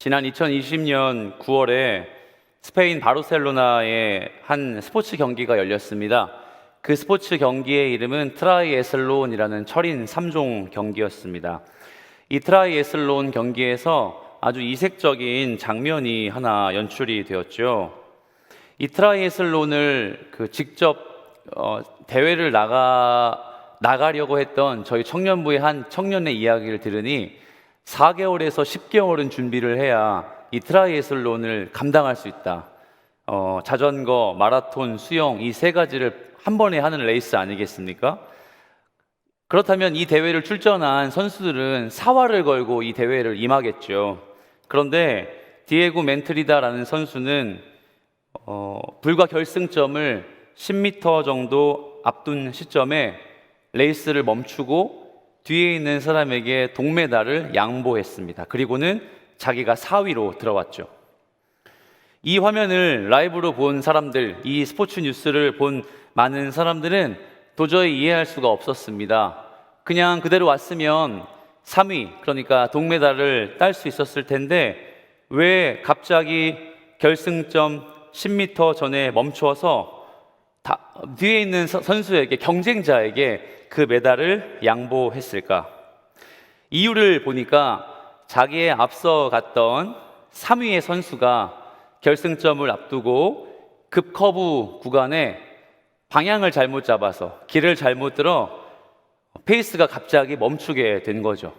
지난 2020년 9월에 스페인 바르셀로나의 한 스포츠 경기가 열렸습니다. 그 스포츠 경기의 이름은 트라이애슬론이라는 철인 3종 경기였습니다. 이 트라이애슬론 경기에서 아주 이색적인 장면이 하나 연출이 되었죠. 이 트라이애슬론을 직접 대회를 나가려고 했던 저희 청년부의 한 청년의 이야기를 들으니 4개월에서 10개월은 준비를 해야 이 트라이애슬론을 감당할 수 있다. 자전거, 마라톤, 수영 이 세 가지를 한 번에 하는 레이스 아니겠습니까? 그렇다면 이 대회를 출전한 선수들은 사활을 걸고 이 대회를 임하겠죠. 그런데 디에고 멘트리다라는 선수는 불과 결승점을 10m 정도 앞둔 시점에 레이스를 멈추고 뒤에 있는 사람에게 동메달을 양보했습니다. 그리고는 자기가 4위로 들어왔죠. 이 화면을 라이브로 본 사람들, 이 스포츠 뉴스를 본 많은 사람들은 도저히 이해할 수가 없었습니다. 그냥 그대로 왔으면 3위, 그러니까 동메달을 딸 수 있었을 텐데 왜 갑자기 결승점 10m 전에 멈추어서 뒤에 있는 선수에게, 경쟁자에게 그 메달을 양보했을까? 이유를 보니까 자기의 앞서 갔던 3위의 선수가 결승점을 앞두고 급커브 구간에 방향을 잘못 잡아서 길을 잘못 들어 페이스가 갑자기 멈추게 된 거죠.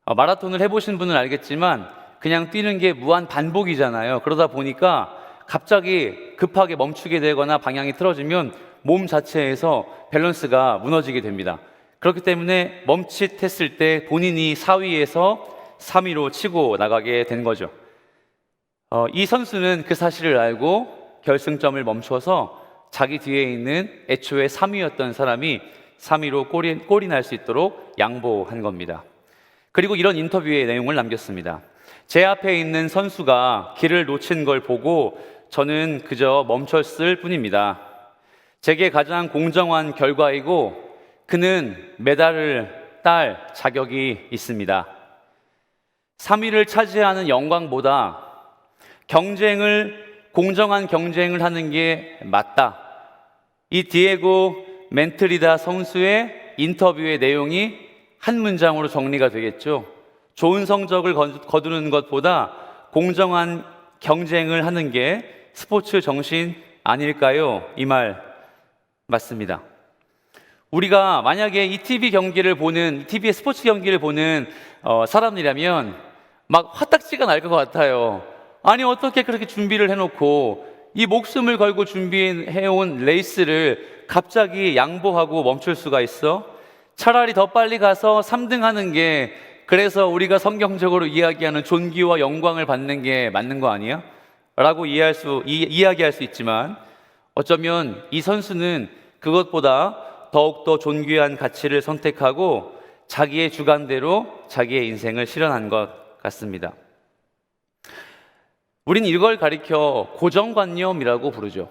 마라톤을 해보신 분은 알겠지만 그냥 뛰는 게 무한 반복이잖아요. 그러다 보니까 갑자기 급하게 멈추게 되거나 방향이 틀어지면 몸 자체에서 밸런스가 무너지게 됩니다. 그렇기 때문에 멈칫했을 때 본인이 4위에서 3위로 치고 나가게 된 거죠. 이 선수는 그 사실을 알고 결승점을 멈춰서 자기 뒤에 있는 애초에 3위였던 사람이 3위로 꼴이 날 수 있도록 양보한 겁니다. 그리고 이런 인터뷰의 내용을 남겼습니다. 제 앞에 있는 선수가 길을 놓친 걸 보고 저는 그저 멈췄을 뿐입니다. 제게 가장 공정한 결과이고 그는 메달을 딸 자격이 있습니다. 3위를 차지하는 영광보다 공정한 경쟁을 하는 게 맞다. 이 디에고 멘트리다 선수의 인터뷰의 내용이 한 문장으로 정리가 되겠죠. 좋은 성적을 거두는 것보다 공정한 경쟁을 하는 게 스포츠 정신 아닐까요? 이 말 맞습니다. 우리가 만약에 이 TV의 스포츠 경기를 보는 사람이라면 막 화딱지가 날 것 같아요. 아니 어떻게 그렇게 준비를 해놓고 이 목숨을 걸고 준비해온 레이스를 갑자기 양보하고 멈출 수가 있어? 차라리 더 빨리 가서 3등 하는 게 그래서 우리가 성경적으로 이야기하는 존귀와 영광을 받는 게 맞는 거 아니야? 라고 이야기할 수 있지만 어쩌면 이 선수는 그것보다 더욱더 존귀한 가치를 선택하고 자기의 주관대로 자기의 인생을 실현한 것 같습니다. 우린 이걸 가리켜 고정관념이라고 부르죠.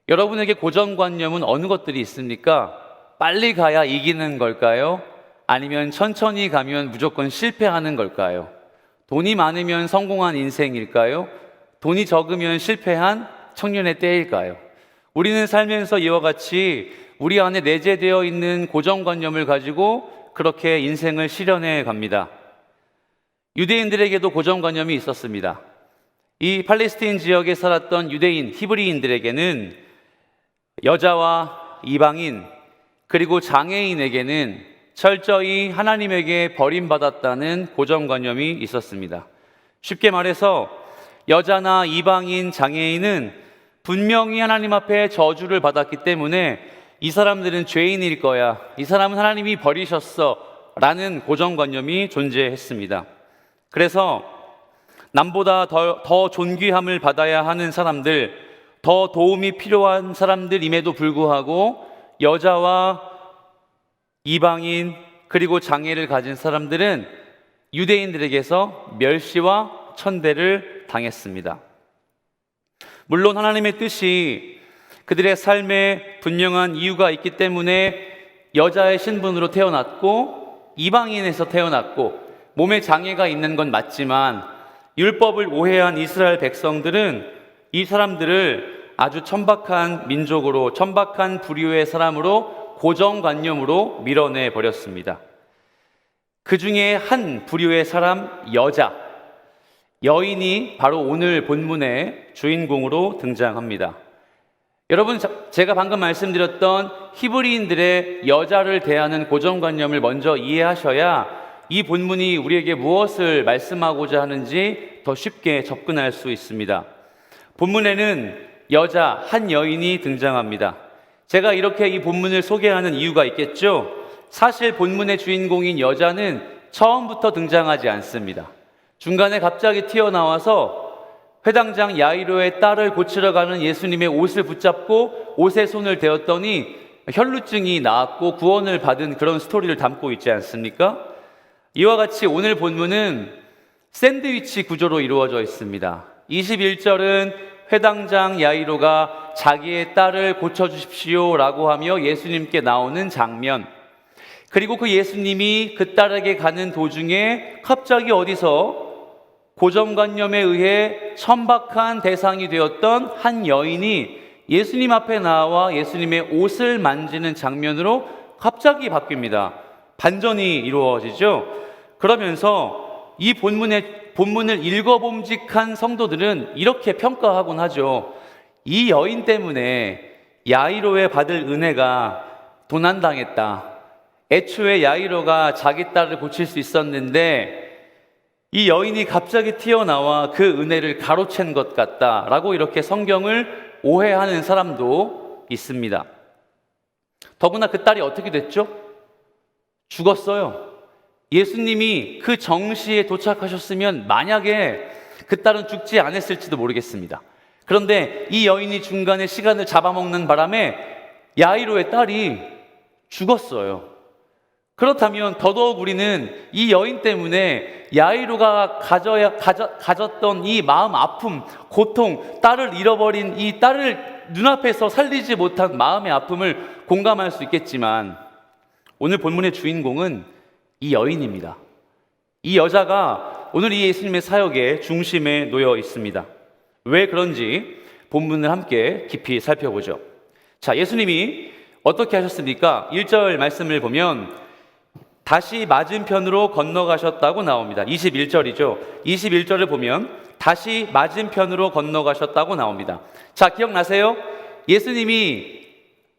여러분에게 고정관념은 어느 것들이 있습니까? 빨리 가야 이기는 걸까요? 아니면 천천히 가면 무조건 실패하는 걸까요? 돈이 많으면 성공한 인생일까요? 돈이 적으면 실패한 청년의 때일까요? 우리는 살면서 이와 같이 우리 안에 내재되어 있는 고정관념을 가지고 그렇게 인생을 실현해 갑니다. 유대인들에게도 고정관념이 있었습니다. 이 팔레스타인 지역에 살았던 유대인, 히브리인들에게는 여자와 이방인, 그리고 장애인에게는 철저히 하나님에게 버림받았다는 고정관념이 있었습니다. 쉽게 말해서 여자나 이방인, 장애인은 분명히 하나님 앞에 저주를 받았기 때문에 이 사람들은 죄인일 거야, 이 사람은 하나님이 버리셨어 라는 고정관념이 존재했습니다. 그래서 남보다 더 존귀함을 받아야 하는 사람들, 더 도움이 필요한 사람들임에도 불구하고 여자와 이방인 그리고 장애를 가진 사람들은 유대인들에게서 멸시와 천대를 당했습니다. 물론 하나님의 뜻이 그들의 삶에 분명한 이유가 있기 때문에 여자의 신분으로 태어났고 이방인에서 태어났고 몸에 장애가 있는 건 맞지만 율법을 오해한 이스라엘 백성들은 이 사람들을 아주 천박한 민족으로, 천박한 부류의 사람으로, 고정관념으로 밀어내 버렸습니다. 그 중에 한 부류의 사람, 여인이 바로 오늘 본문의 주인공으로 등장합니다. 여러분, 제가 방금 말씀드렸던 히브리인들의 여자를 대하는 고정관념을 먼저 이해하셔야 이 본문이 우리에게 무엇을 말씀하고자 하는지 더 쉽게 접근할 수 있습니다. 본문에는 한 여인이 등장합니다. 제가 이렇게 이 본문을 소개하는 이유가 있겠죠? 사실 본문의 주인공인 여자는 처음부터 등장하지 않습니다. 중간에 갑자기 튀어나와서 회당장 야이로의 딸을 고치러 가는 예수님의 옷을 붙잡고 옷에 손을 대었더니 혈루증이 나았고 구원을 받은 그런 스토리를 담고 있지 않습니까? 이와 같이 오늘 본문은 샌드위치 구조로 이루어져 있습니다. 21절은 회당장 야이로가 자기의 딸을 고쳐주십시오 라고 하며 예수님께 나오는 장면, 그리고 그 예수님이 그 딸에게 가는 도중에 갑자기 어디서 고정관념에 의해 천박한 대상이 되었던 한 여인이 예수님 앞에 나와 예수님의 옷을 만지는 장면으로 갑자기 바뀝니다. 반전이 이루어지죠. 그러면서 이 본문을 읽어봄직한 성도들은 이렇게 평가하곤 하죠. 이 여인 때문에 야이로의 받을 은혜가 도난당했다. 애초에 야이로가 자기 딸을 고칠 수 있었는데 이 여인이 갑자기 튀어나와 그 은혜를 가로챈 것 같다라고 이렇게 성경을 오해하는 사람도 있습니다. 더구나 그 딸이 어떻게 됐죠? 죽었어요. 예수님이 그 정시에 도착하셨으면 만약에 그 딸은 죽지 않았을지도 모르겠습니다. 그런데 이 여인이 중간에 시간을 잡아먹는 바람에 야이로의 딸이 죽었어요. 그렇다면 더더욱 우리는 이 여인 때문에 야이로가 가졌던 이 마음 아픔, 고통, 딸을 잃어버린 이 딸을 눈앞에서 살리지 못한 마음의 아픔을 공감할 수 있겠지만 오늘 본문의 주인공은 이 여인입니다. 이 여자가 오늘 이 예수님의 사역의 중심에 놓여 있습니다. 왜 그런지 본문을 함께 깊이 살펴보죠. 자, 예수님이 어떻게 하셨습니까? 1절 말씀을 보면 다시 맞은편으로 건너가셨다고 나옵니다. 21절이죠. 21절을 보면 다시 맞은편으로 건너가셨다고 나옵니다. 자, 기억나세요? 예수님이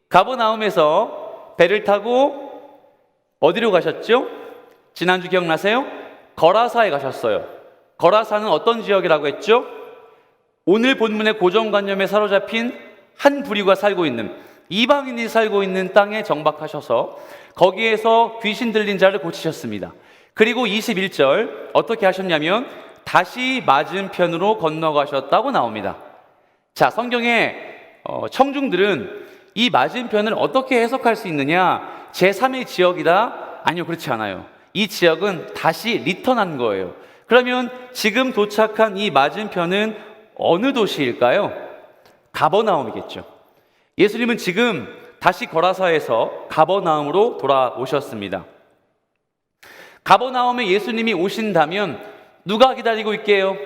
가버나움에서 배를 타고 어디로 가셨죠? 지난주 기억나세요? 거라사에 가셨어요. 거라사는 어떤 지역이라고 했죠? 오늘 본문의 고정관념에 사로잡힌 한 부류가 살고 있는, 이방인이 살고 있는 땅에 정박하셔서 거기에서 귀신 들린 자를 고치셨습니다. 그리고 21절 어떻게 하셨냐면 다시 맞은편으로 건너가셨다고 나옵니다. 자, 성경의 청중들은 이 맞은편을 어떻게 해석할 수 있느냐? 제3의 지역이다? 아니요, 그렇지 않아요. 이 지역은 다시 리턴한 거예요. 그러면 지금 도착한 이 맞은편은 어느 도시일까요? 가버나움이겠죠. 예수님은 지금 다시 거라사에서 가버나움으로 돌아오셨습니다. 가버나움에 예수님이 오신다면 누가 기다리고 있게요?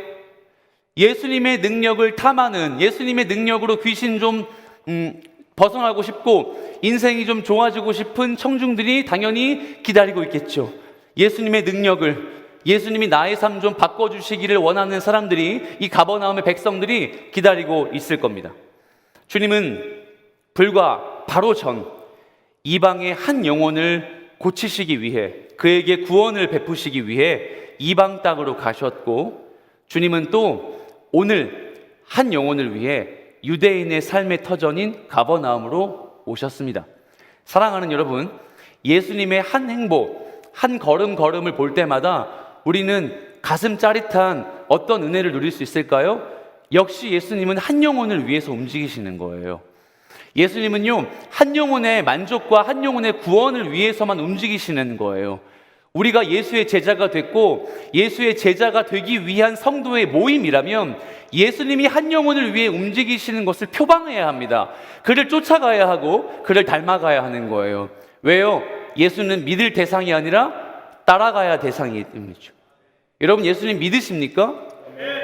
예수님의 능력을 탐하는, 예수님의 능력으로 귀신 좀 벗어나고 싶고 인생이 좀 좋아지고 싶은 청중들이 당연히 기다리고 있겠죠. 예수님의 능력을, 예수님이 나의 삶 좀 바꿔주시기를 원하는 사람들이, 이 가버나움의 백성들이 기다리고 있을 겁니다. 주님은 불과 바로 전 이방의 한 영혼을 고치시기 위해, 그에게 구원을 베푸시기 위해 이방 땅으로 가셨고, 주님은 또 오늘 한 영혼을 위해 유대인의 삶의 터전인 가버나움으로 오셨습니다. 사랑하는 여러분, 예수님의 한 행보, 한 걸음을 볼 때마다 우리는 가슴 짜릿한 어떤 은혜를 누릴 수 있을까요? 역시 예수님은 한 영혼을 위해서 움직이시는 거예요. 예수님은요, 한 영혼의 만족과 한 영혼의 구원을 위해서만 움직이시는 거예요. 우리가 예수의 제자가 됐고 예수의 제자가 되기 위한 성도의 모임이라면 예수님이 한 영혼을 위해 움직이시는 것을 표방해야 합니다. 그를 쫓아가야 하고 그를 닮아가야 하는 거예요. 왜요? 예수는 믿을 대상이 아니라 따라가야 대상이기 때문이죠. 여러분, 예수님 믿으십니까?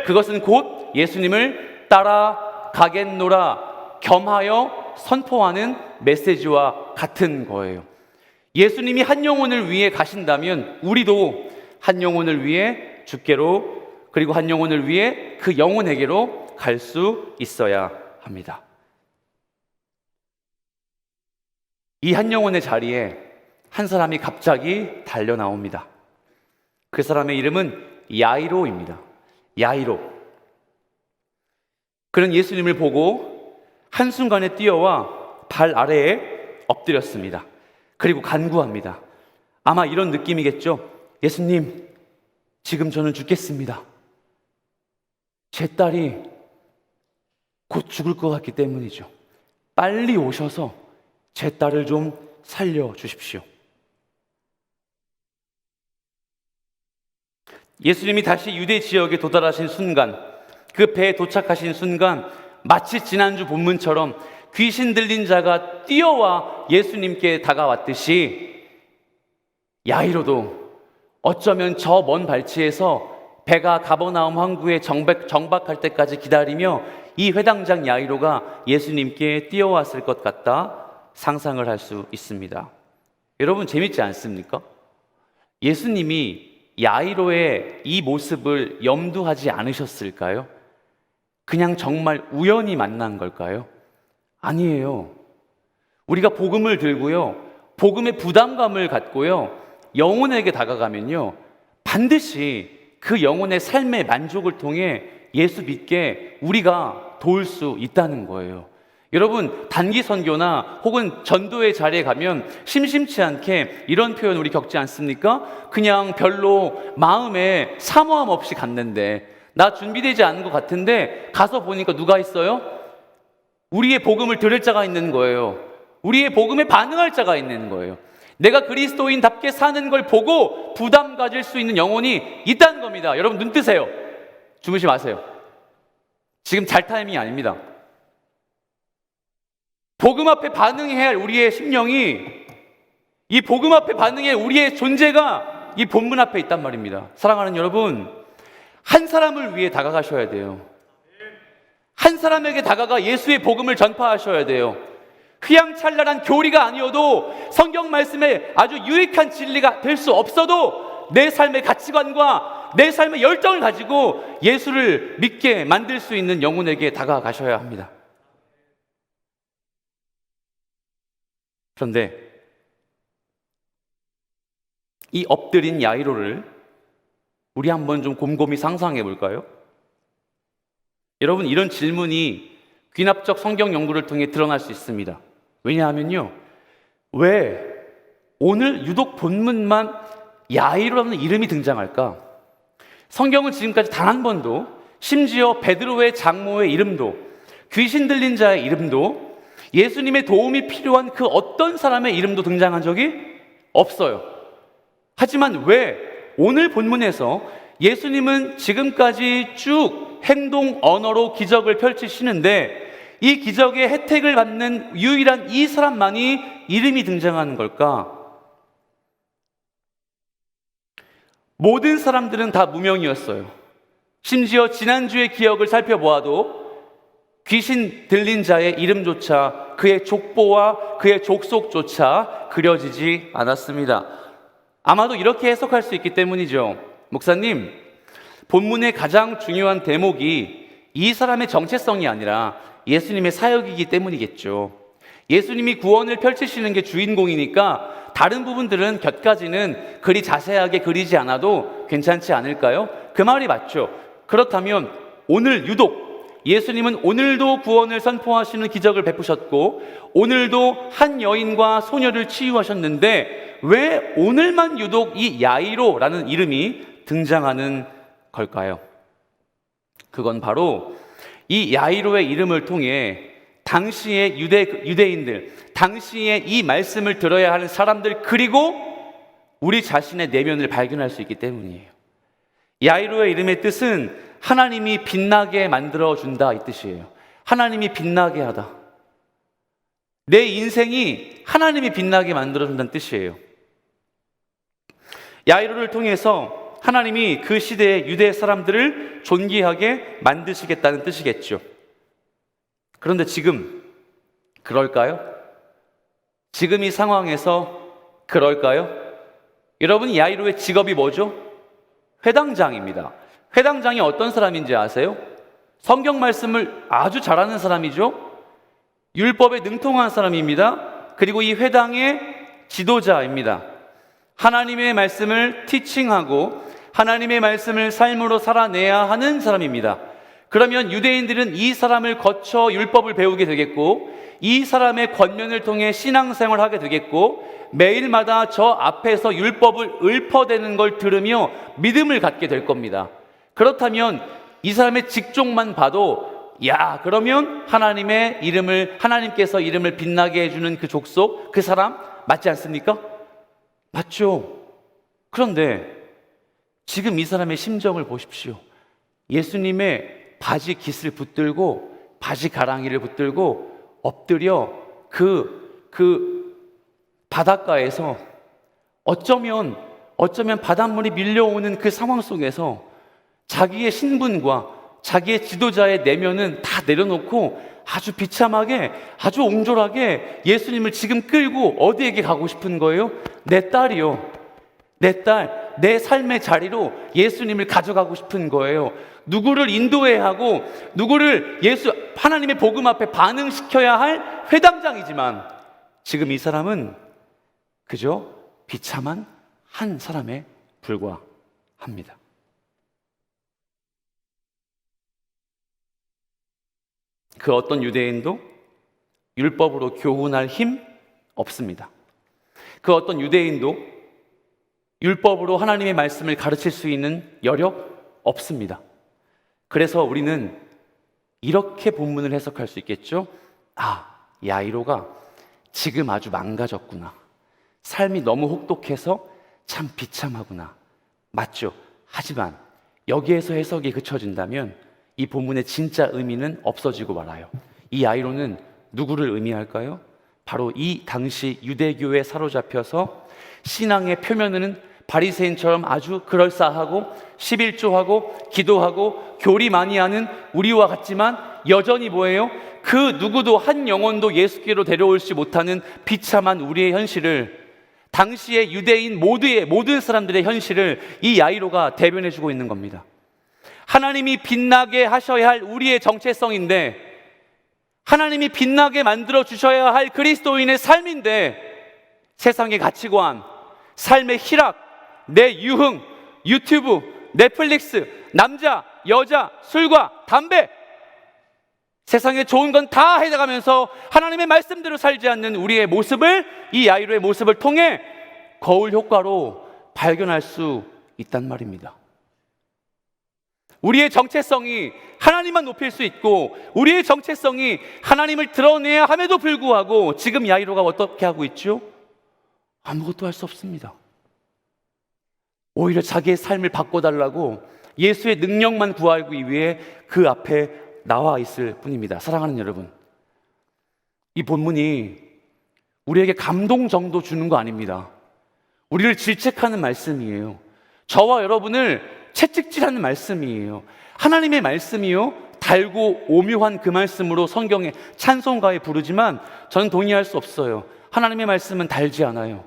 그것은 곧 예수님을 따라가겠노라 겸하여 선포하는 메시지와 같은 거예요. 예수님이 한 영혼을 위해 가신다면 우리도 한 영혼을 위해 주께로, 그리고 한 영혼을 위해 그 영혼에게로 갈 수 있어야 합니다. 이 한 영혼의 자리에 한 사람이 갑자기 달려 나옵니다. 그 사람의 이름은 야이로입니다. 야이로. 그는 예수님을 보고 한순간에 뛰어와 발 아래에 엎드렸습니다. 그리고 간구합니다. 아마 이런 느낌이겠죠. 예수님, 지금 저는 죽겠습니다. 제 딸이 곧 죽을 것 같기 때문이죠. 빨리 오셔서 제 딸을 좀 살려주십시오. 예수님이 다시 유대 지역에 도달하신 순간, 그 배에 도착하신 순간, 마치 지난주 본문처럼 귀신 들린 자가 뛰어와 예수님께 다가왔듯이 야이로도 어쩌면 저 먼 발치에서 배가 가버나움 항구에 정박할 때까지 기다리며 이 회당장 야이로가 예수님께 뛰어왔을 것 같다 상상을 할 수 있습니다. 여러분, 재밌지 않습니까? 예수님이 야이로의 이 모습을 염두하지 않으셨을까요? 그냥 정말 우연히 만난 걸까요? 아니에요. 우리가 복음을 들고요, 복음의 부담감을 갖고요, 영혼에게 다가가면요, 반드시 그 영혼의 삶의 만족을 통해 예수 믿게 우리가 도울 수 있다는 거예요. 여러분, 단기 선교나 혹은 전도의 자리에 가면 심심치 않게 이런 표현 우리 겪지 않습니까? 그냥 별로 마음에 사모함 없이 갔는데, 나 준비되지 않은 것 같은데 가서 보니까 누가 있어요? 우리의 복음을 들을 자가 있는 거예요. 우리의 복음에 반응할 자가 있는 거예요. 내가 그리스도인답게 사는 걸 보고 부담 가질 수 있는 영혼이 있다는 겁니다. 여러분, 눈 뜨세요. 주무시 마세요. 지금 잘 타이밍이 아닙니다. 복음 앞에 반응해야 할 우리의 심령이, 이 복음 앞에 반응해 우리의 존재가 이 본문 앞에 있단 말입니다. 사랑하는 여러분, 한 사람을 위해 다가가셔야 돼요. 한 사람에게 다가가 예수의 복음을 전파하셔야 돼요. 휘황찬란한 교리가 아니어도, 성경 말씀에 아주 유익한 진리가 될 수 없어도 내 삶의 가치관과 내 삶의 열정을 가지고 예수를 믿게 만들 수 있는 영혼에게 다가가셔야 합니다. 그런데 이 엎드린 야이로를 우리 한번 좀 곰곰이 상상해 볼까요? 여러분, 이런 질문이 귀납적 성경 연구를 통해 드러날 수 있습니다. 왜냐하면요, 왜 오늘 유독 본문만 야이로라는 이름이 등장할까? 성경은 지금까지 단 한 번도, 심지어 베드로의 장모의 이름도, 귀신 들린 자의 이름도, 예수님의 도움이 필요한 그 어떤 사람의 이름도 등장한 적이 없어요. 하지만 왜 오늘 본문에서 예수님은 지금까지 쭉 행동 언어로 기적을 펼치시는데 이 기적의 혜택을 받는 유일한 이 사람만이 이름이 등장하는 걸까? 모든 사람들은 다 무명이었어요. 심지어 지난주의 기억을 살펴보아도 귀신 들린 자의 이름조차, 그의 족보와 그의 족속조차 그려지지 않았습니다. 아마도 이렇게 해석할 수 있기 때문이죠. 목사님, 본문의 가장 중요한 대목이 이 사람의 정체성이 아니라 예수님의 사역이기 때문이겠죠. 예수님이 구원을 펼치시는 게 주인공이니까 다른 부분들은 곁가지는 그리 자세하게 그리지 않아도 괜찮지 않을까요? 그 말이 맞죠. 그렇다면 오늘 유독 예수님은 오늘도 구원을 선포하시는 기적을 베푸셨고 오늘도 한 여인과 소녀를 치유하셨는데 왜 오늘만 유독 이 야이로라는 이름이 등장하는 걸까요? 그건 바로 이 야이로의 이름을 통해 당시의 유대인들, 당시에 이 말씀을 들어야 하는 사람들, 그리고 우리 자신의 내면을 발견할 수 있기 때문이에요. 야이로의 이름의 뜻은 하나님이 빛나게 만들어준다, 이 뜻이에요. 하나님이 빛나게 하다. 내 인생이 하나님이 빛나게 만들어준다는 뜻이에요. 야이로를 통해서 하나님이 그 시대의 유대 사람들을 존귀하게 만드시겠다는 뜻이겠죠. 그런데 지금 그럴까요? 지금 이 상황에서 그럴까요? 여러분, 야이로의 직업이 뭐죠? 회당장입니다. 회당장이 어떤 사람인지 아세요? 성경 말씀을 아주 잘하는 사람이죠. 율법에 능통한 사람입니다. 그리고 이 회당의 지도자입니다. 하나님의 말씀을 티칭하고 하나님의 말씀을 삶으로 살아내야 하는 사람입니다. 그러면 유대인들은 이 사람을 거쳐 율법을 배우게 되겠고, 이 사람의 권면을 통해 신앙생활을 하게 되겠고, 매일마다 저 앞에서 율법을 읊어대는 걸 들으며 믿음을 갖게 될 겁니다. 그렇다면 이 사람의 직종만 봐도 그러면 하나님께서 이름을 빛나게 해주는 그 족속, 그 사람 맞지 않습니까? 맞죠. 그런데 지금 이 사람의 심정을 보십시오. 예수님의 바지 깃을 붙들고 바지 가랑이를 붙들고 엎드려 그 바닷가에서 어쩌면 바닷물이 밀려오는 그 상황 속에서 자기의 신분과 자기의 지도자의 내면은 다 내려놓고 아주 비참하게, 아주 옹졸하게 예수님을 지금 끌고 어디에게 가고 싶은 거예요? 내 딸이요. 내 딸, 내 삶의 자리로 예수님을 가져가고 싶은 거예요. 누구를 인도해야 하고 누구를 하나님의 복음 앞에 반응시켜야 할 회당장이지만 지금 이 사람은 그저 비참한 한 사람에 불과합니다. 그 어떤 유대인도 율법으로 교훈할 힘 없습니다. 그 어떤 유대인도 율법으로 하나님의 말씀을 가르칠 수 있는 여력 없습니다. 그래서 우리는 이렇게 본문을 해석할 수 있겠죠. 야이로가 지금 아주 망가졌구나. 삶이 너무 혹독해서 참 비참하구나. 맞죠? 하지만 여기에서 해석이 그쳐진다면 이 본문의 진짜 의미는 없어지고 말아요. 이 야이로는 누구를 의미할까요? 바로 이 당시 유대교에 사로잡혀서 신앙의 표면에는 바리새인처럼 아주 그럴싸하고 11조하고 기도하고 교리 많이 하는 우리와 같지만 여전히 뭐예요? 그 누구도 한 영혼도 예수께로 데려올지 못하는 비참한 우리의 현실을, 당시의 유대인 모든 사람들의 현실을 이 야이로가 대변해주고 있는 겁니다. 하나님이 빛나게 하셔야 할 우리의 정체성인데, 하나님이 빛나게 만들어 주셔야 할 그리스도인의 삶인데, 세상의 가치관, 삶의 희락, 내 유흥, 유튜브, 넷플릭스, 남자, 여자, 술과 담배, 세상에 좋은 건 다 해나가면서 하나님의 말씀대로 살지 않는 우리의 모습을, 이 야이로의 모습을 통해 거울 효과로 발견할 수 있단 말입니다. 우리의 정체성이 하나님만 높일 수 있고 우리의 정체성이 하나님을 드러내야 함에도 불구하고 지금 야이로가 어떻게 하고 있죠? 아무것도 할 수 없습니다. 오히려 자기의 삶을 바꿔달라고 예수의 능력만 구하기 위해 그 앞에 나와 있을 뿐입니다. 사랑하는 여러분, 이 본문이 우리에게 감동 정도 주는 거 아닙니다. 우리를 질책하는 말씀이에요. 저와 여러분을 채찍질하는 말씀이에요. 하나님의 말씀이요, 달고 오묘한 그 말씀으로 성경에 찬송가에 부르지만 저는 동의할 수 없어요. 하나님의 말씀은 달지 않아요.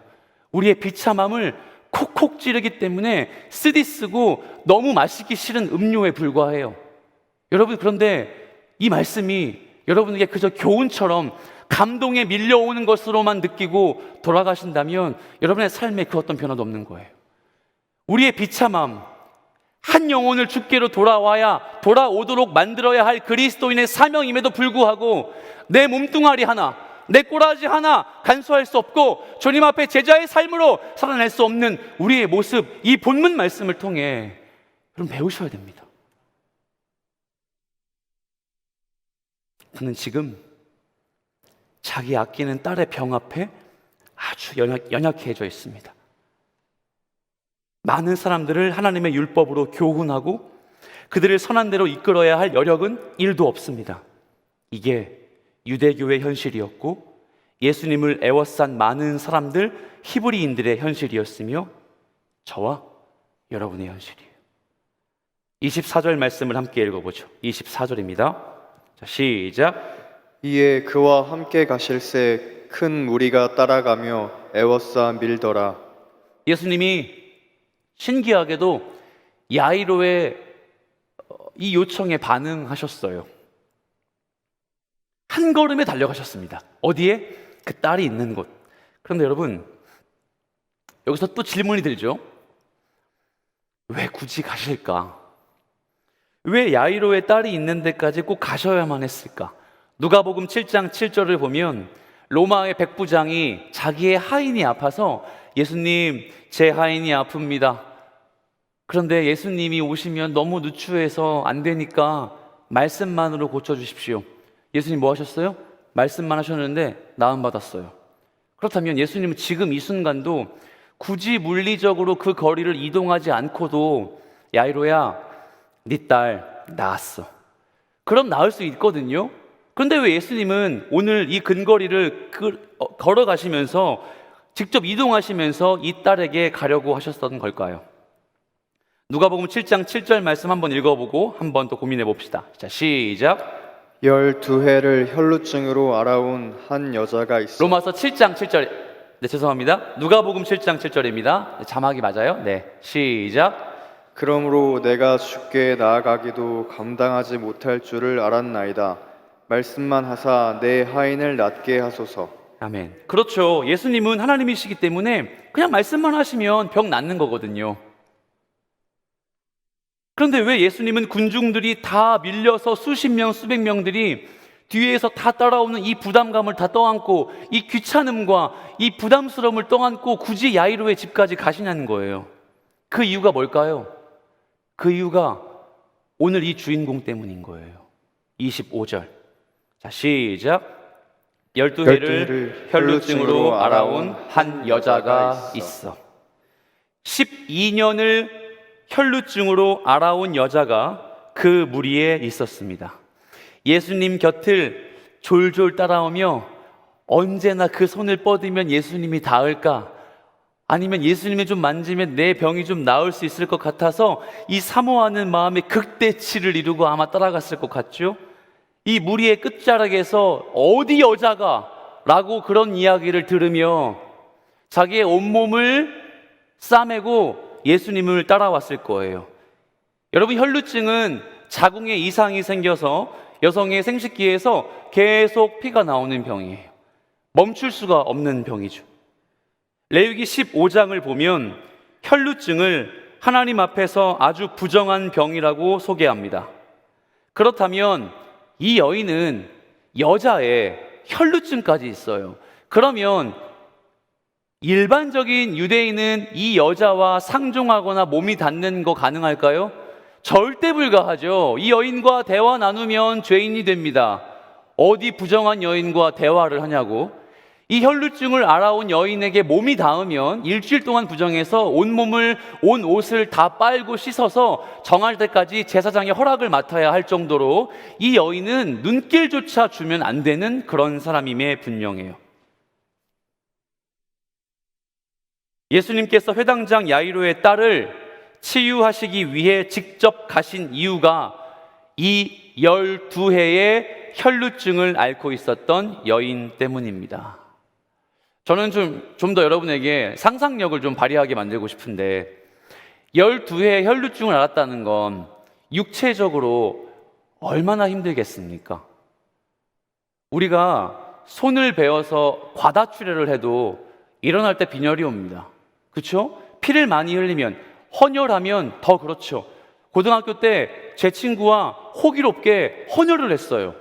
우리의 비참함을 콕콕 찌르기 때문에 쓰디쓰고 너무 마시기 싫은 음료에 불과해요. 여러분, 그런데 이 말씀이 여러분에게 그저 교훈처럼 감동에 밀려오는 것으로만 느끼고 돌아가신다면 여러분의 삶에 그 어떤 변화도 없는 거예요. 우리의 비참함, 한 영혼을 주께로 돌아오도록 만들어야 할 그리스도인의 사명임에도 불구하고 내 몸뚱아리 하나, 내 꼬라지 하나 간수할 수 없고 주님 앞에 제자의 삶으로 살아낼 수 없는 우리의 모습, 이 본문 말씀을 통해 여러분 배우셔야 됩니다. 그는 지금 자기 아끼는 딸의 병 앞에 아주 연약해져 있습니다. 많은 사람들을 하나님의 율법으로 교훈하고 그들을 선한 대로 이끌어야 할 여력은 1도 없습니다. 이게 유대교의 현실이었고 예수님을 애워싼 많은 사람들, 히브리인들의 현실이었으며 저와 여러분의 현실이에요. 24절 말씀을 함께 읽어보죠. 24절입니다. 자, 시작. 이에 그와 함께 가실새 큰 무리가 따라가며 애워싸 밀더라. 예수님이 신기하게도 야이로의 이 요청에 반응하셨어요. 한 걸음에 달려가셨습니다. 어디에? 그 딸이 있는 곳. 그런데 여러분, 여기서 또 질문이 들죠. 왜 굳이 가실까? 왜 야이로의 딸이 있는 데까지 꼭 가셔야만 했을까? 누가복음 7장 7절을 보면 로마의 백부장이 자기의 하인이 아파서 예수님, 제 하인이 아픕니다. 그런데 예수님이 오시면 너무 누추해서 안 되니까 말씀만으로 고쳐주십시오. 예수님 뭐 하셨어요? 말씀만 하셨는데 나음 받았어요. 그렇다면 예수님은 지금 이 순간도 굳이 물리적으로 그 거리를 이동하지 않고도 야이로야, 네 딸 나았어. 그럼 나을 수 있거든요. 그런데 왜 예수님은 오늘 이 근거리를 걸어가시면서 직접 이동하시면서 이 딸에게 가려고 하셨던 걸까요? 누가복음 7장 7절 말씀 한번 읽어보고 한번 또 고민해 봅시다. 자, 시작. 12해를 혈루증으로 앓아온 한 여자가 있어. 로마서 7장 7절. 네, 죄송합니다. 누가복음 7장 7절입니다. 자막이 맞아요? 네, 시작. 그러므로 내가 주께 나아가기도 감당하지 못할 줄을 알았나이다. 말씀만 하사 내 하인을 낫게 하소서. 아멘. 그렇죠. 예수님은 하나님이시기 때문에 그냥 말씀만 하시면 병 낫는 거거든요. 그런데 왜 예수님은 군중들이 다 밀려서 수십 명, 수백 명들이 뒤에서 다 따라오는 이 부담감을 다 떠안고 이 귀찮음과 이 부담스러움을 떠안고 굳이 야이로의 집까지 가시냐는 거예요. 그 이유가 뭘까요? 그 이유가 오늘 이 주인공 때문인 거예요. 25절. 자, 시작. 12해를 혈루증으로 앓아온 한 여자가 있어. 12년을 혈루증으로 앓아온 여자가 그 무리에 있었습니다. 예수님 곁을 졸졸 따라오며 언제나 그 손을 뻗으면 예수님이 닿을까? 아니면 예수님이 좀 만지면 내 병이 좀 나을 수 있을 것 같아서 이 사모하는 마음에 극대치를 이루고 아마 따라갔을 것 같죠? 이 무리의 끝자락에서 어디 여자가? 라고 그런 이야기를 들으며 자기의 온몸을 싸매고 예수님을 따라왔을 거예요. 여러분, 혈루증은 자궁에 이상이 생겨서 여성의 생식기에서 계속 피가 나오는 병이에요. 멈출 수가 없는 병이죠. 레위기 15장을 보면 혈루증을 하나님 앞에서 아주 부정한 병이라고 소개합니다. 그렇다면 이 여인은 여자의 혈루증까지 있어요. 그러면 일반적인 유대인은 이 여자와 상종하거나 몸이 닿는 거 가능할까요? 절대 불가하죠. 이 여인과 대화 나누면 죄인이 됩니다. 어디 부정한 여인과 대화를 하냐고. 이 혈루증을 앓아온 여인에게 몸이 닿으면 일주일 동안 부정해서 온몸을, 온 옷을 다 빨고 씻어서 정할 때까지 제사장의 허락을 맡아야 할 정도로 이 여인은 눈길조차 주면 안 되는 그런 사람임에 분명해요. 예수님께서 회당장 야이로의 딸을 치유하시기 위해 직접 가신 이유가 이 12해의 혈루증을 앓고 있었던 여인 때문입니다. 저는 좀 더 여러분에게 상상력을 좀 발휘하게 만들고 싶은데 12해 혈루증을 앓았다는 건 육체적으로 얼마나 힘들겠습니까? 우리가 손을 베어서 과다출혈을 해도 일어날 때 빈혈이 옵니다. 그렇죠? 피를 많이 흘리면, 헌혈하면 더 그렇죠. 고등학교 때 제 친구와 호기롭게 헌혈을 했어요.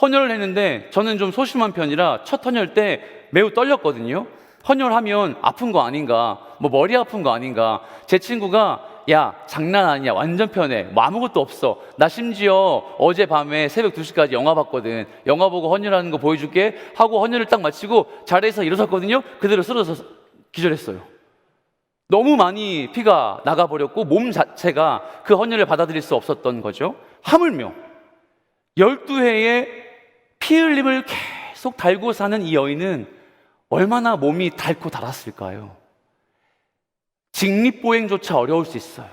헌혈을 했는데 저는 좀 소심한 편이라 첫 헌혈 때 매우 떨렸거든요. 헌혈하면 아픈 거 아닌가, 뭐 머리 아픈 거 아닌가. 제 친구가 야, 장난 아니야, 완전 편해, 뭐 아무것도 없어, 나 심지어 어젯밤에 새벽 2시까지 영화 봤거든, 영화 보고 헌혈하는 거 보여줄게 하고 헌혈을 딱 마치고 자리에서 일어섰거든요. 그대로 쓰러져서 기절했어요. 너무 많이 피가 나가버렸고 몸 자체가 그 헌혈을 받아들일 수 없었던 거죠. 하물며 12회의 피 흘림을 계속 달고 사는 이 여인은 얼마나 몸이 닳고 닳았을까요? 직립보행조차 어려울 수 있어요.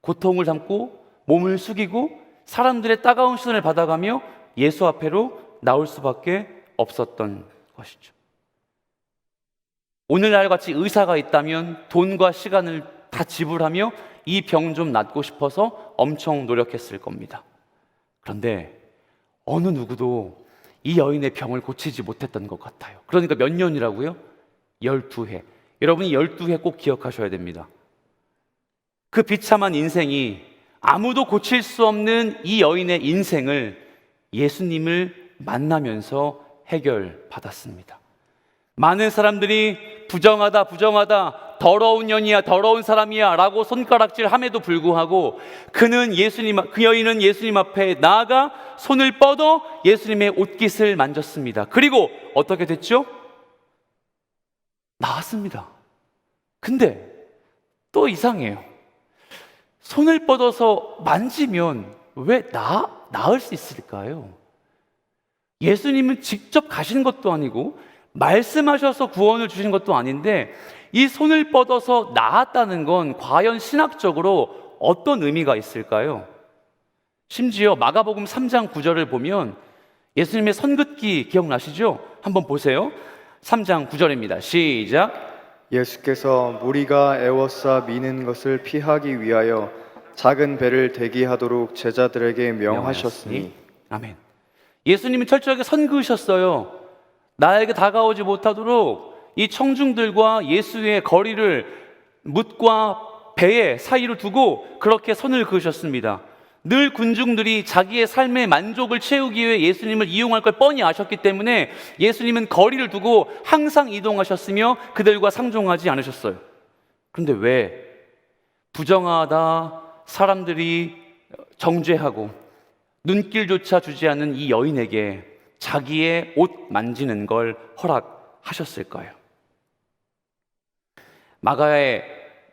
고통을 참고 몸을 숙이고 사람들의 따가운 시선을 받아가며 예수 앞에로 나올 수밖에 없었던 것이죠. 오늘날 같이 의사가 있다면 돈과 시간을 다 지불하며 이 병 좀 낫고 싶어서 엄청 노력했을 겁니다. 그런데 어느 누구도 이 여인의 병을 고치지 못했던 것 같아요. 그러니까 몇 년이라고요? 12해. 여러분이 12해 꼭 기억하셔야 됩니다. 그 비참한 인생이 아무도 고칠 수 없는 이 여인의 인생을 예수님을 만나면서 해결받았습니다. 많은 사람들이 부정하다, 부정하다, 더러운 년이야, 더러운 사람이야 라고 손가락질 함에도 불구하고 그 여인은 예수님 앞에 나아가 손을 뻗어 예수님의 옷깃을 만졌습니다. 그리고 어떻게 됐죠? 나았습니다. 근데 또 이상해요. 손을 뻗어서 만지면 왜 나을 수 있을까요? 예수님은 직접 가신 것도 아니고 말씀하셔서 구원을 주신 것도 아닌데 이 손을 뻗어서 나았다는 건 과연 신학적으로 어떤 의미가 있을까요? 심지어 마가복음 3장 9절을 보면 예수님의 선긋기 기억나시죠? 한번 보세요. 3장 9절입니다. 시작. 예수께서 무리가 애워싸 미는 것을 피하기 위하여 작은 배를 대기하도록 제자들에게 명하셨으니. 아멘. 예수님은 철저하게 선그으셨어요. 나에게 다가오지 못하도록 이 청중들과 예수의 거리를 뭇과 배의 사이로 두고 그렇게 선을 그으셨습니다. 늘 군중들이 자기의 삶의 만족을 채우기 위해 예수님을 이용할 걸 뻔히 아셨기 때문에 예수님은 거리를 두고 항상 이동하셨으며 그들과 상종하지 않으셨어요. 그런데 왜 부정하다, 사람들이 정죄하고 눈길조차 주지 않는 이 여인에게 자기의 옷 만지는 걸 허락하셨을까요?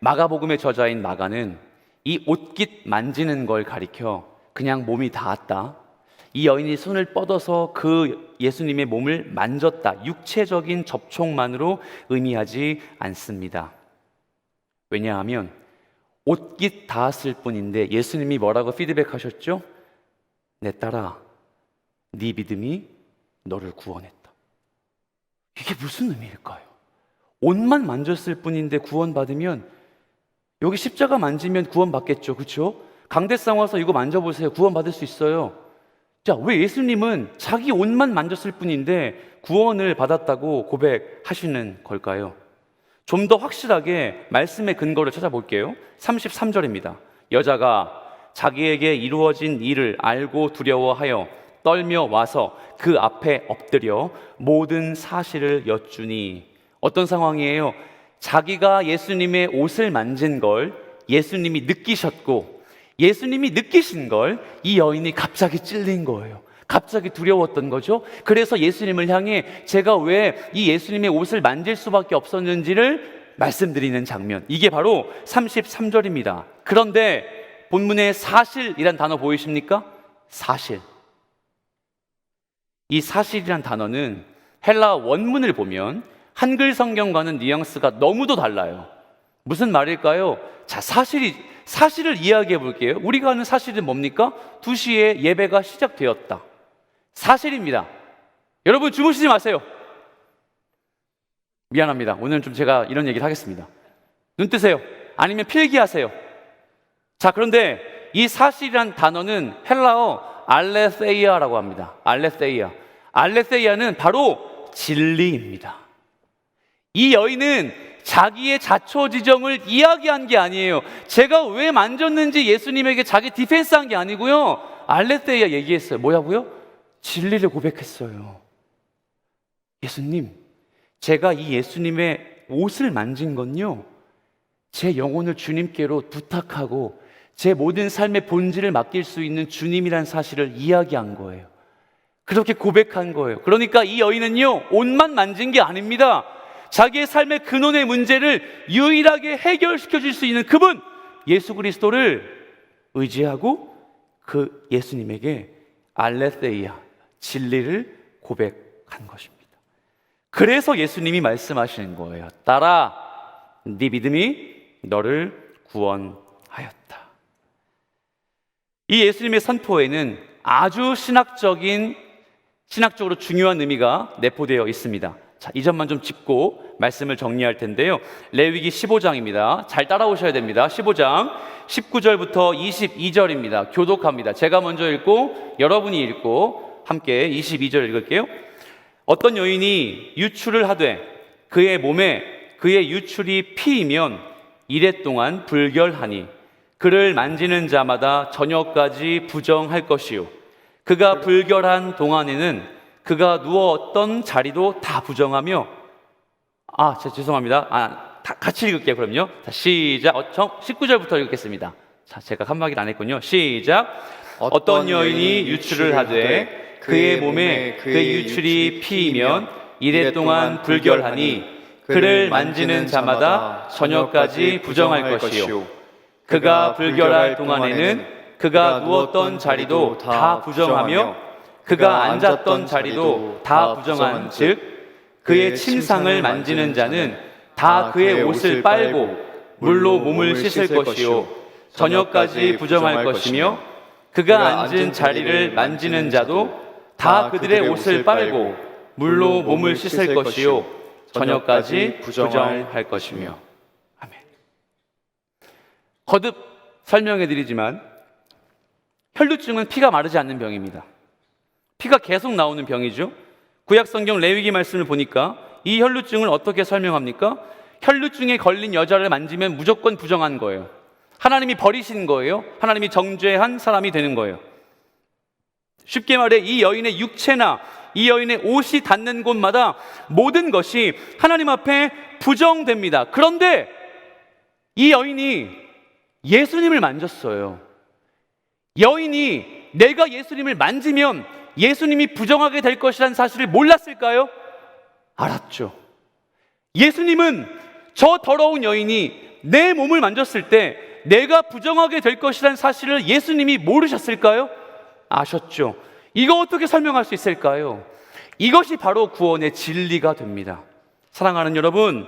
마가복음의 저자인 마가는 이 옷깃 만지는 걸 가리켜 그냥 몸이 닿았다, 이 여인이 손을 뻗어서 그 예수님의 몸을 만졌다, 육체적인 접촉만으로 의미하지 않습니다. 왜냐하면 옷깃 닿았을 뿐인데 예수님이 뭐라고 피드백하셨죠? 내 딸아, 네 믿음이 너를 구원했다. 이게 무슨 의미일까요? 옷만 만졌을 뿐인데 구원받으면, 여기 십자가 만지면 구원받겠죠, 그렇죠? 강대상 와서 이거 만져보세요, 구원받을 수 있어요. 자, 왜 예수님은 자기 옷만 만졌을 뿐인데 구원을 받았다고 고백하시는 걸까요? 좀 더 확실하게 말씀의 근거를 찾아볼게요. 33절입니다. 여자가 자기에게 이루어진 일을 알고 두려워하여 떨며 와서 그 앞에 엎드려 모든 사실을 여쭈니. 어떤 상황이에요? 자기가 예수님의 옷을 만진 걸 예수님이 느끼셨고, 예수님이 느끼신 걸 이 여인이 갑자기 찔린 거예요. 갑자기 두려웠던 거죠. 그래서 예수님을 향해 제가 왜 이 예수님의 옷을 만질 수밖에 없었는지를 말씀드리는 장면, 이게 바로 33절입니다. 그런데 본문에 사실이란 단어 보이십니까? 사실. 이 사실이란 단어는 헬라 원문을 보면 한글 성경과는 뉘앙스가 너무도 달라요. 무슨 말일까요? 자, 사실을 이야기해 볼게요. 우리가 아는 사실은 뭡니까? 2시에 예배가 시작되었다. 사실입니다. 여러분 주무시지 마세요. 미안합니다. 오늘은 좀 제가 이런 얘기를 하겠습니다. 눈 뜨세요. 아니면 필기하세요. 자, 그런데 이 사실이란 단어는 헬라어 알레세이아라고 합니다. 알레세이아는 바로 진리입니다. 이 여인은 자기의 자초지정을 이야기한 게 아니에요. 제가 왜 만졌는지 예수님에게 자기 디펜스한 게 아니고요, 알레세이아 얘기했어요. 뭐라고요? 진리를 고백했어요. 예수님, 제가 이 예수님의 옷을 만진 건요, 제 영혼을 주님께로 부탁하고 제 모든 삶의 본질을 맡길 수 있는 주님이란 사실을 이야기한 거예요. 그렇게 고백한 거예요. 그러니까 이 여인은요, 옷만 만진 게 아닙니다. 자기의 삶의 근원의 문제를 유일하게 해결시켜 줄 수 있는 그분 예수 그리스도를 의지하고 그 예수님에게 알레세이아, 진리를 고백한 것입니다. 그래서 예수님이 말씀하시는 거예요. 딸아, 네 믿음이 너를 구원하였다. 이 예수님의 선포에는 아주 신학적으로 중요한 의미가 내포되어 있습니다. 자, 이 점만 좀 짚고 말씀을 정리할 텐데요. 레위기 15장입니다. 잘 따라오셔야 됩니다. 15장 19절부터 22절입니다. 교독합니다. 제가 먼저 읽고 여러분이 읽고 함께 22절 읽을게요. 어떤 여인이 유출을 하되 그의 몸에 그의 유출이 피이면 이레 동안 불결하니 그를 만지는 자마다 저녁까지 부정할 것이요 그가 불결한 동안에는 그가 누웠던 자리도 다 부정하며 죄송합니다. 다 같이 읽을게요. 그럼요. 자, 시작. 19절부터 읽겠습니다. 자, 제가 칸막이를 안 했군요. 시작. 어떤 여인이 유출을 하되 그의 몸에 그의 유출이 피이면 이레 동안 불결하니 그를 만지는 자마다 저녁까지 부정할 것이요 그가 불결할 동안에는 그가 누웠던 자리도 다 부정하며 그가 앉았던 자리도 다 부정한 즉 그의 침상을 만지는 자는 다 그의 옷을 빨고 물로 몸을 씻을 것이요 저녁까지 부정할 것이며 그가 앉은 자리를 만지는 자도 다 그들의 옷을 빨고 물로 몸을 씻을 것이요 저녁까지 부정할 것이며. 아멘. 거듭 설명해 드리지만 혈루증은 피가 마르지 않는 병입니다. 피가 계속 나오는 병이죠. 구약성경 레위기 말씀을 보니까 이 혈루증을 어떻게 설명합니까? 혈루증에 걸린 여자를 만지면 무조건 부정한 거예요. 하나님이 버리신 거예요. 하나님이 정죄한 사람이 되는 거예요. 쉽게 말해 이 여인의 육체나 이 여인의 옷이 닿는 곳마다 모든 것이 하나님 앞에 부정됩니다. 그런데 이 여인이 예수님을 만졌어요. 여인이 내가 예수님을 만지면 예수님이 부정하게 될 것이라는 사실을 몰랐을까요? 알았죠. 예수님은 저 더러운 여인이 내 몸을 만졌을 때 내가 부정하게 될 것이라는 사실을 예수님이 모르셨을까요? 아셨죠. 이거 어떻게 설명할 수 있을까요? 이것이 바로 구원의 진리가 됩니다. 사랑하는 여러분,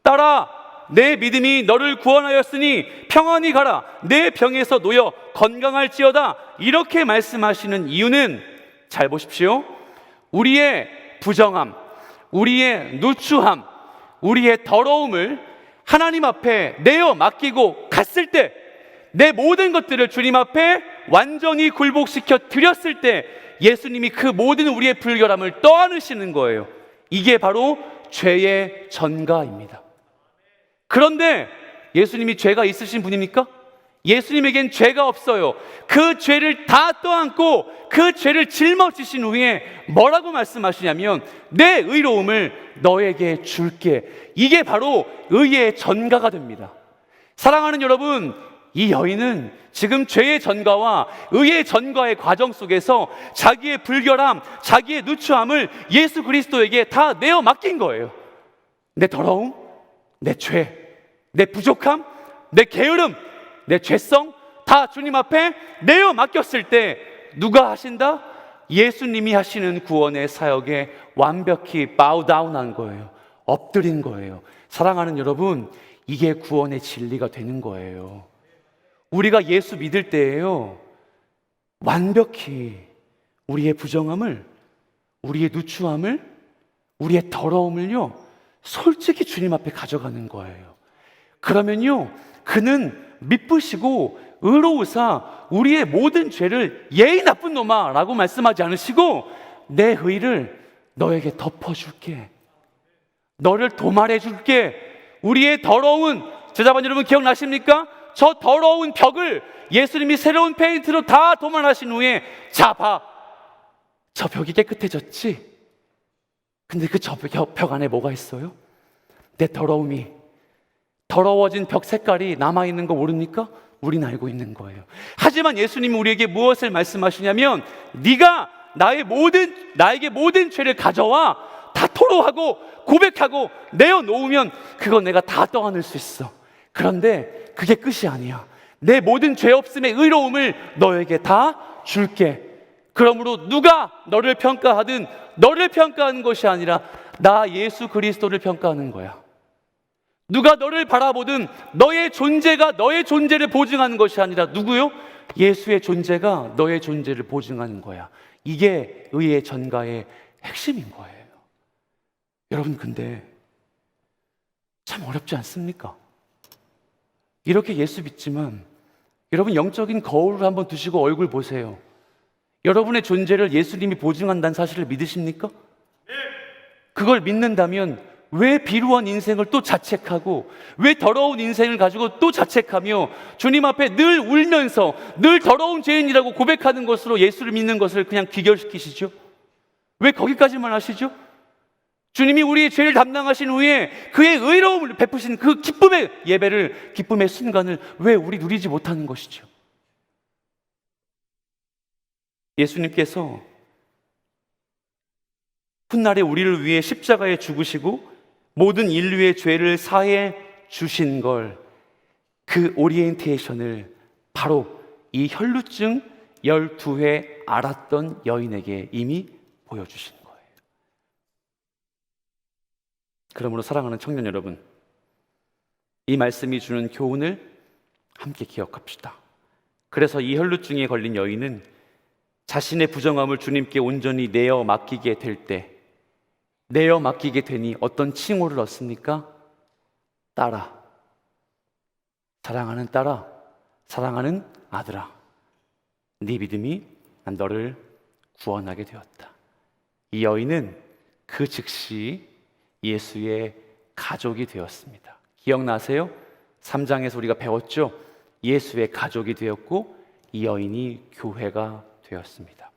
따라 내 믿음이 너를 구원하였으니 평안히 가라. 내 병에서 놓여 건강할지어다. 이렇게 말씀하시는 이유는 잘 보십시오. 우리의 부정함, 우리의 누추함, 우리의 더러움을 하나님 앞에 내어 맡기고 갔을 때 내 모든 것들을 주님 앞에 완전히 굴복시켜 드렸을 때 예수님이 그 모든 우리의 불결함을 떠안으시는 거예요. 이게 바로 죄의 전가입니다. 그런데 예수님이 죄가 있으신 분입니까? 예수님에겐 죄가 없어요. 그 죄를 다 떠안고 그 죄를 짊어지신 후에 뭐라고 말씀하시냐면 내 의로움을 너에게 줄게. 이게 바로 의의 전가가 됩니다. 사랑하는 여러분, 이 여인은 지금 죄의 전가와 의의 전가의 과정 속에서 자기의 불결함, 자기의 누추함을 예수 그리스도에게 다 내어 맡긴 거예요. 내 더러움, 내 죄, 내 부족함, 내 게으름, 내 죄성 다 주님 앞에 내어 맡겼을 때 누가 하신다? 예수님이 하시는 구원의 사역에 완벽히 바우다운한 거예요. 엎드린 거예요. 사랑하는 여러분, 이게 구원의 진리가 되는 거예요. 우리가 예수 믿을 때에요, 완벽히 우리의 부정함을, 우리의 누추함을, 우리의 더러움을요, 솔직히 주님 앞에 가져가는 거예요. 그러면요, 그는 미쁘시고 의로우사 우리의 모든 죄를 예의 나쁜 놈아 라고 말씀하지 않으시고 내 의를 너에게 덮어줄게, 너를 도말해줄게. 우리의 더러운, 제자분 여러분 기억나십니까? 저 더러운 벽을 예수님이 새로운 페인트로 다 도말하신 후에 자 봐, 저 벽이 깨끗해졌지? 근데 그 저 벽 안에 뭐가 있어요? 내 더러움이, 더러워진 벽 색깔이 남아있는 거 모릅니까? 우리는 알고 있는 거예요. 하지만 예수님이 우리에게 무엇을 말씀하시냐면 네가 나에게 모든 죄를 가져와 다 토로하고 고백하고 내어놓으면 그건 내가 다 떠안을 수 있어. 그런데 그게 끝이 아니야. 내 모든 죄 없음의 의로움을 너에게 다 줄게. 그러므로 누가 너를 평가하든 너를 평가하는 것이 아니라 나 예수 그리스도를 평가하는 거야. 누가 너를 바라보든 너의 존재가 너의 존재를 보증하는 것이 아니라 누구요? 예수의 존재가 너의 존재를 보증하는 거야. 이게 의의 전가의 핵심인 거예요. 여러분, 근데 참 어렵지 않습니까? 이렇게 예수 믿지만 여러분, 영적인 거울을 한번 두시고 얼굴 보세요. 여러분의 존재를 예수님이 보증한다는 사실을 믿으십니까? 그걸 믿는다면 왜 비루한 인생을 또 자책하고, 왜 더러운 인생을 가지고 또 자책하며 주님 앞에 늘 울면서 늘 더러운 죄인이라고 고백하는 것으로 예수를 믿는 것을 그냥 귀결시키시죠? 왜 거기까지만 하시죠? 주님이 우리의 죄를 담당하신 후에 그의 의로움을 베푸신 그 기쁨의 예배를, 기쁨의 순간을 왜 우리 누리지 못하는 것이죠? 예수님께서 훗날에 우리를 위해 십자가에 죽으시고 모든 인류의 죄를 사해 주신 걸, 그 오리엔테이션을 바로 이 혈루증 12회 앓았던 여인에게 이미 보여주신 거예요. 그러므로 사랑하는 청년 여러분, 이 말씀이 주는 교훈을 함께 기억합시다. 그래서 이 혈루증에 걸린 여인은 자신의 부정함을 주님께 온전히 내어 맡기게 될 때, 내어 맡기게 되니 어떤 칭호를 얻습니까? 딸아, 사랑하는 딸아, 사랑하는 아들아, 네 믿음이 난 너를 구원하게 되었다. 이 여인은 그 즉시 예수의 가족이 되었습니다. 기억나세요? 3장에서 우리가 배웠죠? 예수의 가족이 되었고 이 여인이 교회가 되었습니다.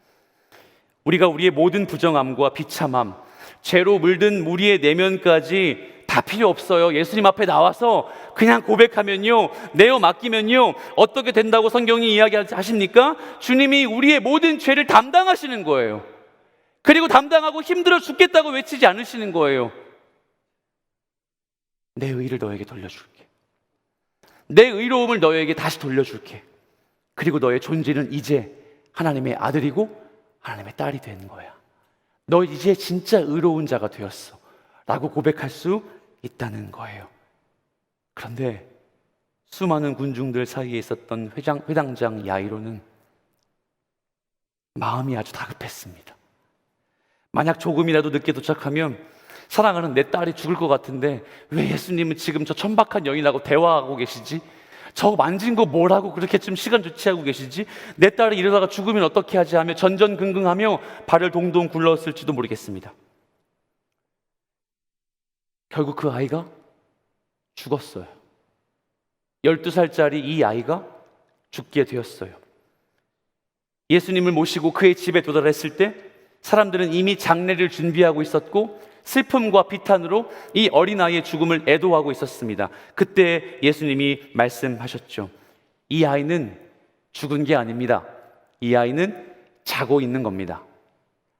우리가 우리의 모든 부정함과 비참함, 죄로 물든 우리의 내면까지 다 필요 없어요. 예수님 앞에 나와서 그냥 고백하면요, 내어 맡기면요, 어떻게 된다고 성경이 이야기하십니까? 주님이 우리의 모든 죄를 담당하시는 거예요. 그리고 담당하고 힘들어 죽겠다고 외치지 않으시는 거예요. 내 의를 너에게 돌려줄게. 내 의로움을 너에게 다시 돌려줄게. 그리고 너의 존재는 이제 하나님의 아들이고 하나님의 딸이 된 거야. 너 이제 진짜 의로운 자가 되었어 라고 고백할 수 있다는 거예요. 그런데 수많은 군중들 사이에 있었던 회당장 야이로는 마음이 아주 다급했습니다. 만약 조금이라도 늦게 도착하면 사랑하는 내 딸이 죽을 것 같은데 왜 예수님은 지금 저 천박한 여인하고 대화하고 계시지? 저 만진 거 뭐라고 그렇게 좀 시간 조치하고 계시지? 내 딸이 이러다가 죽으면 어떻게 하지? 하며 전전긍긍하며 발을 동동 굴렀을지도 모르겠습니다. 결국 그 아이가 죽었어요. 12살짜리 이 아이가 죽게 되었어요. 예수님을 모시고 그의 집에 도달했을 때 사람들은 이미 장례를 준비하고 있었고 슬픔과 비탄으로 이 어린아이의 죽음을 애도하고 있었습니다. 그때 예수님이 말씀하셨죠. 이 아이는 죽은 게 아닙니다. 이 아이는 자고 있는 겁니다.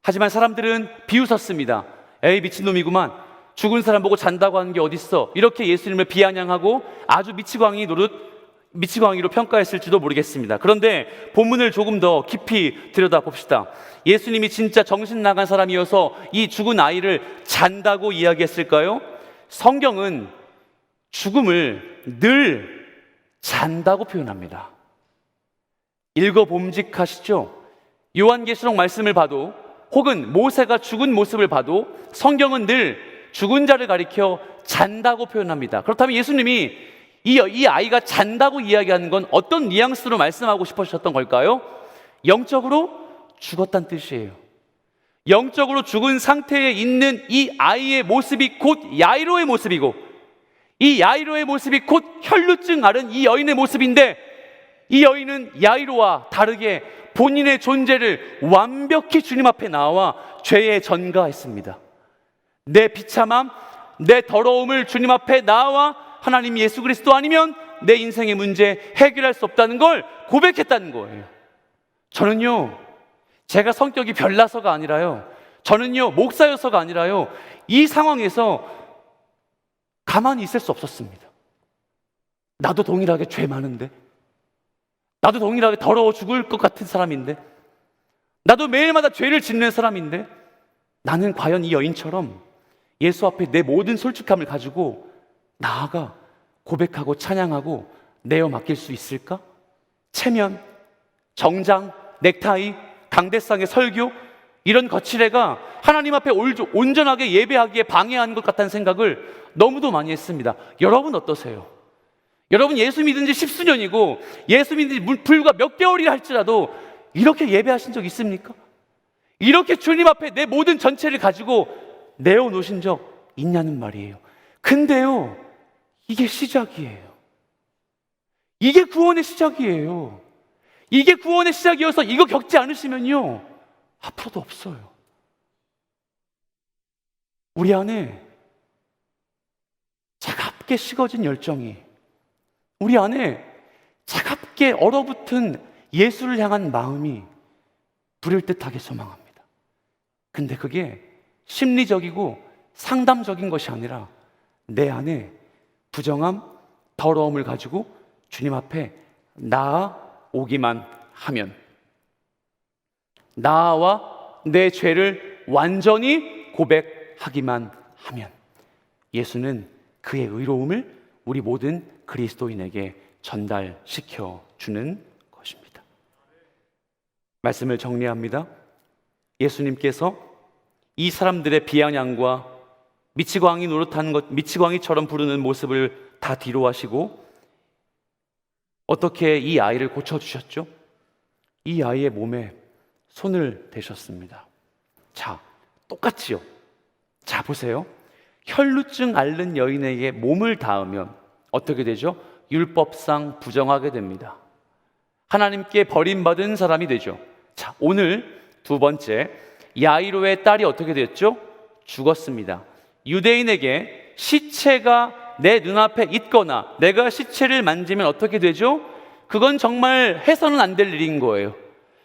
하지만 사람들은 비웃었습니다. 에이, 미친놈이구만. 죽은 사람 보고 잔다고 하는 게 어딨어. 이렇게 예수님을 비아냥하고 아주 미치광이로 평가했을지도 모르겠습니다. 그런데 본문을 조금 더 깊이 들여다봅시다. 예수님이 진짜 정신 나간 사람이어서 이 죽은 아이를 잔다고 이야기했을까요? 성경은 죽음을 늘 잔다고 표현합니다. 읽어봄직하시죠? 요한계시록 말씀을 봐도 혹은 모세가 죽은 모습을 봐도 성경은 늘 죽은 자를 가리켜 잔다고 표현합니다. 그렇다면 예수님이 이 아이가 잔다고 이야기하는 건 어떤 뉘앙스로 말씀하고 싶으셨던 걸까요? 영적으로 죽었다는 뜻이에요. 영적으로 죽은 상태에 있는 이 아이의 모습이 곧 야이로의 모습이고, 이 야이로의 모습이 곧 혈루증 앓은 이 여인의 모습인데, 이 여인은 야이로와 다르게 본인의 존재를 완벽히 주님 앞에 나와 죄에 전가했습니다. 내 비참함, 내 더러움을 주님 앞에 나와 하나님 예수 그리스도 아니면 내 인생의 문제 해결할 수 없다는 걸 고백했다는 거예요. 저는요, 제가 성격이 별나서가 아니라요, 저는요 목사여서가 아니라요, 이 상황에서 가만히 있을 수 없었습니다. 나도 동일하게 죄 많은데, 나도 동일하게 더러워 죽을 것 같은 사람인데, 나도 매일마다 죄를 짓는 사람인데, 나는 과연 이 여인처럼 예수 앞에 내 모든 솔직함을 가지고 나아가 고백하고 찬양하고 내어 맡길 수 있을까? 체면, 정장, 넥타이, 강대상의 설교, 이런 거칠애가 하나님 앞에 온전하게 예배하기에 방해하는 것 같다는 생각을 너무도 많이 했습니다. 여러분 어떠세요? 여러분 예수 믿은 지 십수년이고 예수 믿은 지 불과 몇 개월이라 할지라도 이렇게 예배하신 적 있습니까? 이렇게 주님 앞에 내 모든 전체를 가지고 내어놓으신 적 있냐는 말이에요. 근데요, 이게 시작이에요. 이게 구원의 시작이에요. 이게 구원의 시작이어서 이거 겪지 않으시면요, 앞으로도 없어요. 우리 안에 차갑게 식어진 열정이, 우리 안에 차갑게 얼어붙은 예수를 향한 마음이 불일 듯하게 소망합니다. 근데 그게 심리적이고 상담적인 것이 아니라 내 안에 부정함, 더러움을 가지고 주님 앞에 나아오기만 하면, 나와 내 죄를 완전히 고백하기만 하면 예수는 그의 의로움을 우리 모든 그리스도인에게 전달시켜 주는 것입니다. 말씀을 정리합니다. 예수님께서 이 사람들의 비아냥과 미치광이 노릇하는 것, 미치광이처럼 부르는 모습을 다 뒤로 하시고 어떻게 이 아이를 고쳐주셨죠? 이 아이의 몸에 손을 대셨습니다. 자, 똑같지요? 자, 보세요. 혈루증 앓는 여인에게 몸을 닿으면 어떻게 되죠? 율법상 부정하게 됩니다. 하나님께 버림받은 사람이 되죠. 자, 오늘 두 번째, 야이로의 딸이 어떻게 됐죠? 죽었습니다. 유대인에게 시체가 내 눈앞에 있거나 내가 시체를 만지면 어떻게 되죠? 그건 정말 해서는 안 될 일인 거예요.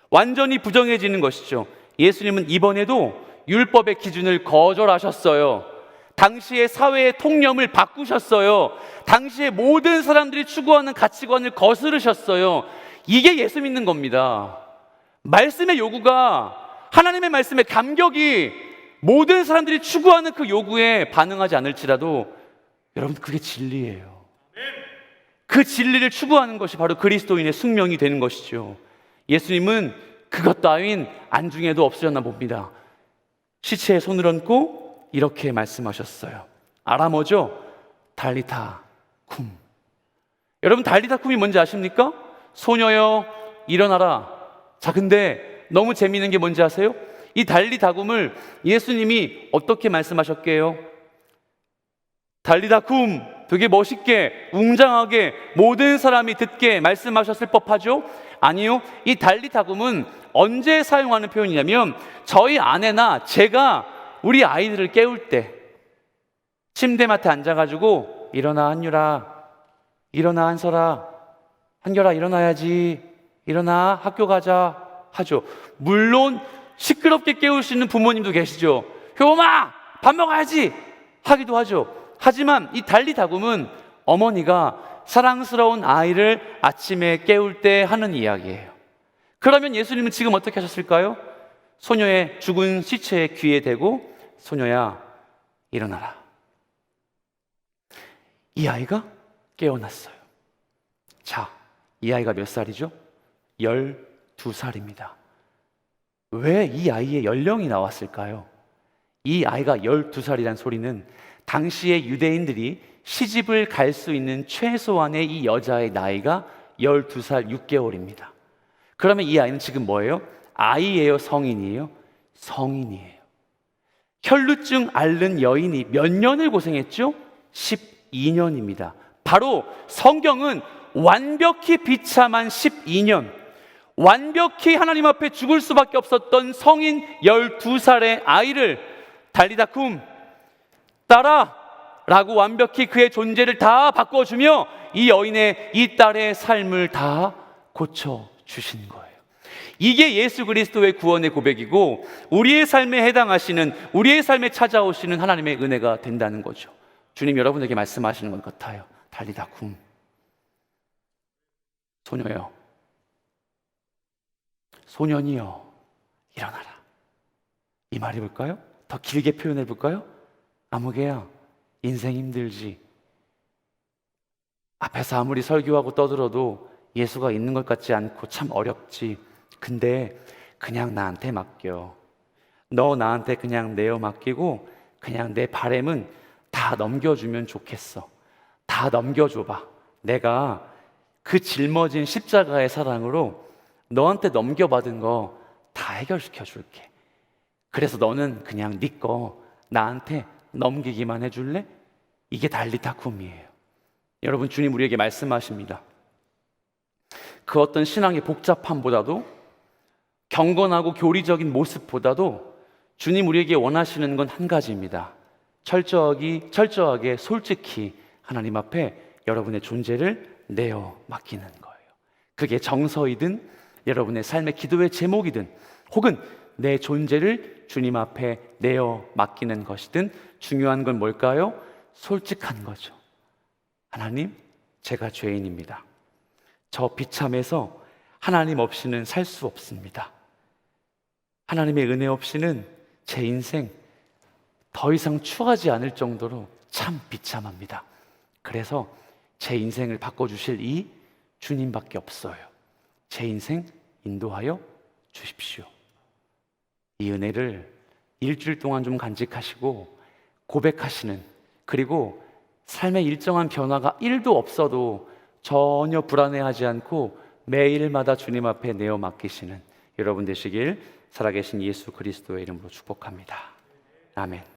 완전히 부정해지는 것이죠. 예수님은 이번에도 율법의 기준을 거절하셨어요. 당시의 사회의 통념을 바꾸셨어요. 당시의 모든 사람들이 추구하는 가치관을 거스르셨어요. 이게 예수 믿는 겁니다. 말씀의 요구가, 하나님의 말씀의 감격이 모든 사람들이 추구하는 그 요구에 반응하지 않을지라도 여러분, 그게 진리예요. 그 진리를 추구하는 것이 바로 그리스도인의 숙명이 되는 것이죠. 예수님은 그것 따윈 안중에도 없으셨나 봅니다. 시체에 손을 얹고 이렇게 말씀하셨어요. 아람어죠? 달리타 쿰. 여러분, 달리타 쿰이 뭔지 아십니까? 소녀여 일어나라. 자, 근데 너무 재미있는 게 뭔지 아세요? 이 달리타 쿰을 예수님이 어떻게 말씀하셨게요? 달리타 쿰, 되게 멋있게 웅장하게 모든 사람이 듣게 말씀하셨을 법하죠? 아니요. 이 달리타 쿰은 언제 사용하는 표현이냐면 저희 아내나 제가 우리 아이들을 깨울 때 침대맡에 앉아가지고 일어나 한유라, 일어나 한설아, 한결아 일어나야지, 일어나 학교 가자 하죠. 물론 시끄럽게 깨울 수 있는 부모님도 계시죠. 효범아 밥 먹어야지 하기도 하죠. 하지만 이 달리타 쿰은 어머니가 사랑스러운 아이를 아침에 깨울 때 하는 이야기예요. 그러면 예수님은 지금 어떻게 하셨을까요? 소녀의 죽은 시체에 귀에 대고 소녀야 일어나라. 이 아이가 깨어났어요. 자, 이 아이가 몇 살이죠? 12살입니다. 왜 이 아이의 연령이 나왔을까요? 이 아이가 12살이란 소리는 당시의 유대인들이 시집을 갈 수 있는 최소한의 이 여자의 나이가 12살 6개월입니다. 그러면 이 아이는 지금 뭐예요? 아이예요? 성인이에요? 성인이에요. 혈루증 앓는 여인이 몇 년을 고생했죠? 12년입니다. 바로 성경은 완벽히 비참한 12년, 완벽히 하나님 앞에 죽을 수밖에 없었던 성인 12살의 아이를 달리다 쿰, 딸아 라고 완벽히 그의 존재를 다 바꿔주며 이 여인의, 이 딸의 삶을 다 고쳐주신 거예요. 이게 예수 그리스도의 구원의 고백이고 우리의 삶에 해당하시는, 우리의 삶에 찾아오시는 하나님의 은혜가 된다는 거죠. 주님 여러분에게 말씀하시는 것 같아요. 달리다 쿰, 소녀여, 소년이여 일어나라. 이 말이 뭘까요? 더 길게 표현해 볼까요? 아무개야 인생 힘들지, 앞에서 아무리 설교하고 떠들어도 예수가 있는 것 같지 않고 참 어렵지. 근데 그냥 나한테 맡겨. 너 나한테 그냥 내어 맡기고 그냥 내 바램은 다 넘겨주면 좋겠어. 다 넘겨줘봐. 내가 그 짊어진 십자가의 사랑으로 너한테 넘겨받은 거 다 해결시켜 줄게. 그래서 너는 그냥 네 거 나한테 넘기기만 해줄래? 이게 달리타쿰이에요. 여러분, 주님 우리에게 말씀하십니다. 그 어떤 신앙의 복잡함보다도, 경건하고 교리적인 모습보다도 주님 우리에게 원하시는 건 한 가지입니다. 철저하게 솔직히 하나님 앞에 여러분의 존재를 내어 맡기는 거예요. 그게 정서이든 여러분의 삶의 기도의 제목이든 혹은 내 존재를 주님 앞에 내어 맡기는 것이든 중요한 건 뭘까요? 솔직한 거죠. 하나님, 제가 죄인입니다. 저 비참해서 하나님 없이는 살 수 없습니다. 하나님의 은혜 없이는 제 인생 더 이상 추하지 않을 정도로 참 비참합니다. 그래서 제 인생을 바꿔주실 이 주님밖에 없어요. 제 인생 인도하여 주십시오. 이 은혜를 일주일 동안 좀 간직하시고 고백하시는, 그리고 삶의 일정한 변화가 1도 없어도 전혀 불안해하지 않고 매일마다 주님 앞에 내어 맡기시는 여러분 되시길 살아계신 예수 그리스도의 이름으로 축복합니다. 아멘.